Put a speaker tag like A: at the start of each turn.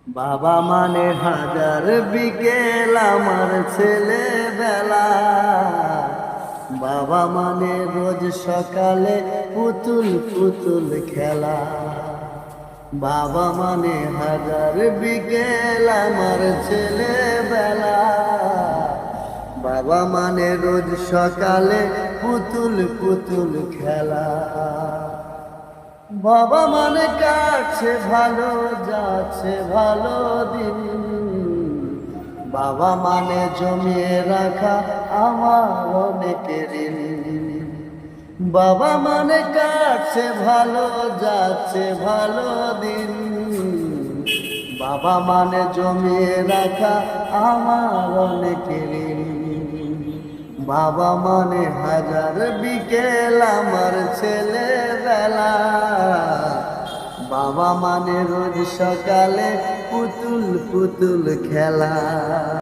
A: বাবা মানে হাজার বিকেল আমার ছেলেবেলা। বাবা মানে রোজ সকালে পুতুল পুতুল খেলা। বাবা মানে হাজার বিকেল আমার ছেলেবেলা। বাবা মানে রোজ সকালে পুতুল পুতুল খেলা। বাবা মানে কাছে ভালো যাচ্ছে ভালো দিন। বাবা মানে জমিয়ে রাখা আমার অনেক ঋণ। বাবা মানে কাছে ভালো যাচ্ছে ভালো দিন। বাবা মানে জমিয়ে রাখা আমার অনেক ঋণ। বাবা মানে হাজার বিকেল আমার ছেলেবেলা। বাবা মানে রোজ সকালে পুতুল পুতুল খেলা।